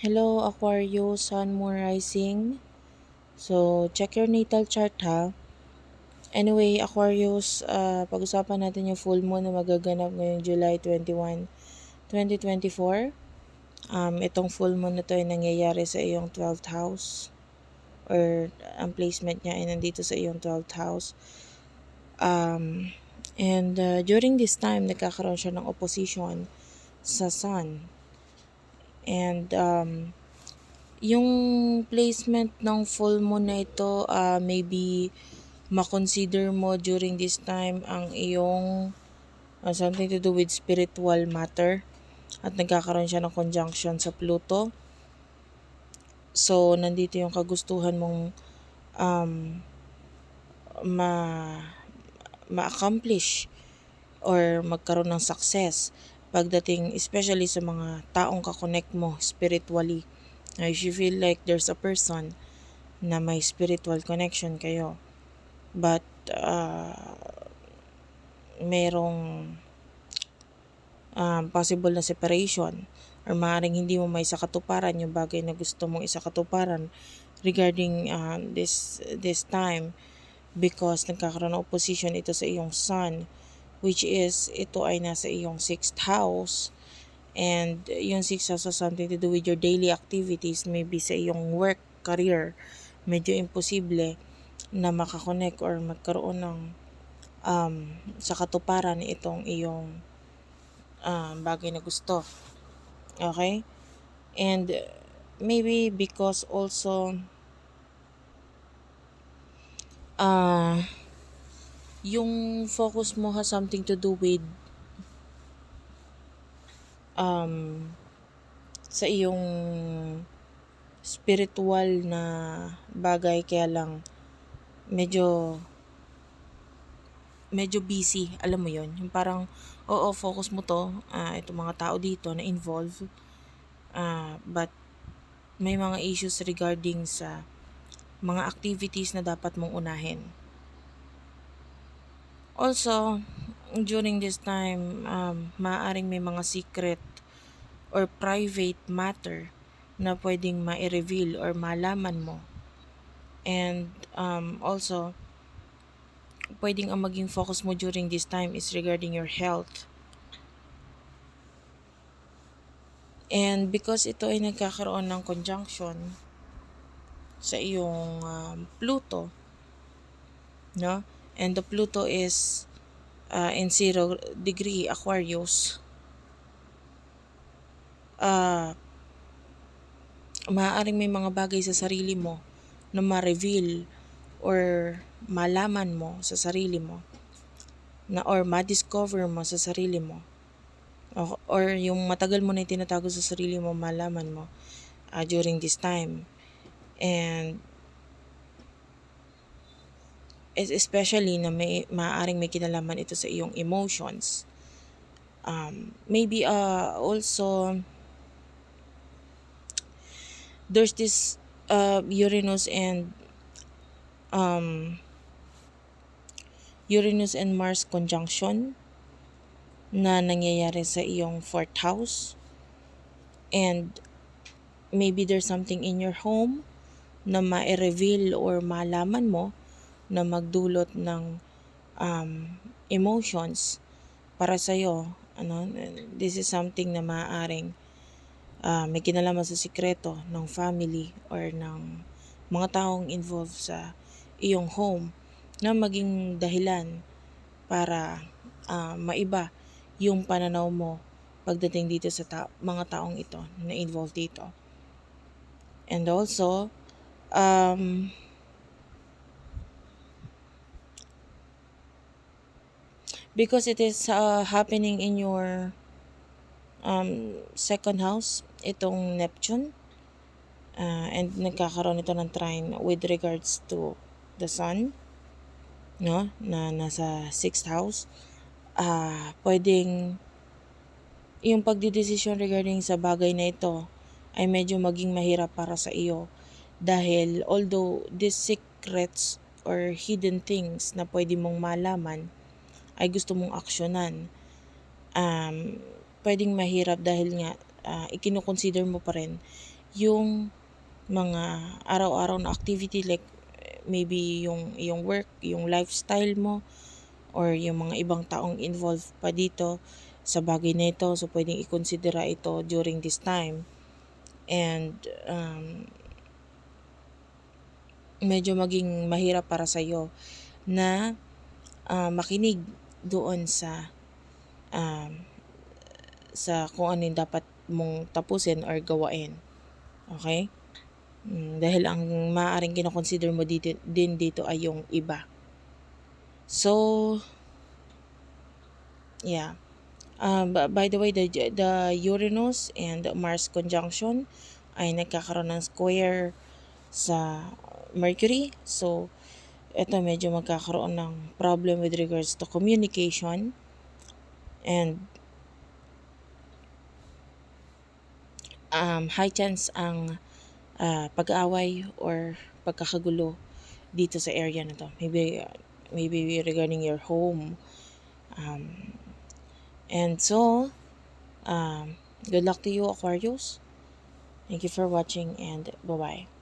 Hello, Aquarius, Sun, Moon, Rising. So, check your natal chart ha. Anyway, Aquarius, pag-usapan natin yung full moon na magaganap ngayong July 21, 2024. Itong full moon na to ay nangyayari sa iyong 12th house or ang placement niya ay nandito sa iyong 12th house. And during this time, nagkakaroon siya ng opposition sa Sun. And yung placement ng full moon na ito, maybe makonsider mo during this time ang iyong something to do with spiritual matter at nagkakaroon siya ng conjunction sa Pluto. So, nandito yung kagustuhan mong ma-accomplish or magkaroon ng success pagdating especially sa mga taong kakonect mo spiritually. If you feel like there's a person na may spiritual connection kayo but merong possible na separation or maaaring hindi mo may sakatuparan yung bagay na gusto mong isakatuparan regarding this time because nagkakaroon ng opposition ito sa iyong sun, which is ito ay nasa iyong 6th house. And yung 6th house has something to do with your daily activities, maybe sa iyong work, career. Medyo imposible na makakonect or magkaroon ng sa katuparan itong iyong bagay na gusto. Okay? And maybe because also yung focus mo has something to do with sa iyong spiritual na bagay, kaya lang medyo busy, alam mo yon, yung parang focus mo to, itong mga tao dito na involved, but may mga issues regarding sa mga activities na dapat mong unahin. Also, during this time, maaaring may mga secret or private matter na pwedeng ma-reveal or malaman mo. And also, pwedeng ang maging focus mo during this time is regarding your health. And because ito ay nagkakaroon ng conjunction sa iyong Pluto, no? And the Pluto is in 0 degree Aquarius. Maaaring may mga bagay sa sarili mo na ma-reveal or malaman mo sa sarili mo na or ma-discover mo sa sarili mo or yung matagal mo na tinatago sa sarili mo malaman mo during this time. And especially na maaaring may kinalaman ito sa iyong emotions. Maybe also there's this Uranus and Mars conjunction na nangyayari sa iyong 4th house. And maybe there's something in your home na ma-reveal or malaman mo na magdulot ng emotions para sa'yo. This is something na maaaring may kinalaman sa sikreto ng family or ng mga taong involved sa iyong home na maging dahilan para maiba yung pananaw mo pagdating dito sa mga taong ito na involved dito. And also, because it is happening in your 2nd house, itong Neptune, and nagkakaroon ito ng trine with regards to the Sun, no, na nasa 6th house. Pwedeng yung pagdidesisyon regarding sa bagay na ito ay medyo maging mahirap para sa iyo dahil although these secrets or hidden things na pwede mong malaman ay gusto mong aksyonan, pwedeng mahirap dahil nga ikinukonsider mo pa rin yung mga araw-araw na activity, like maybe yung work, yung lifestyle mo, or yung mga ibang taong involved pa dito sa bagay na ito. So pwedeng i-considera ito during this time. And medyo maging mahirap para sa'yo na makinig doon sa kung ano yung dapat mong tapusin or gawain. Okay? Dahil ang maaaring kinoconsider mo dito ay yung iba. So, yeah. By the way, the Uranus and Mars conjunction ay nagkakaroon ng square sa Mercury. So, ito medyo magkakaroon ng problem with regards to communication, and high chance ang pag-aaway or pagkakagulo dito sa area na to. Maybe regarding your home. And so, good luck to you, Aquarius. Thank you for watching, and bye-bye.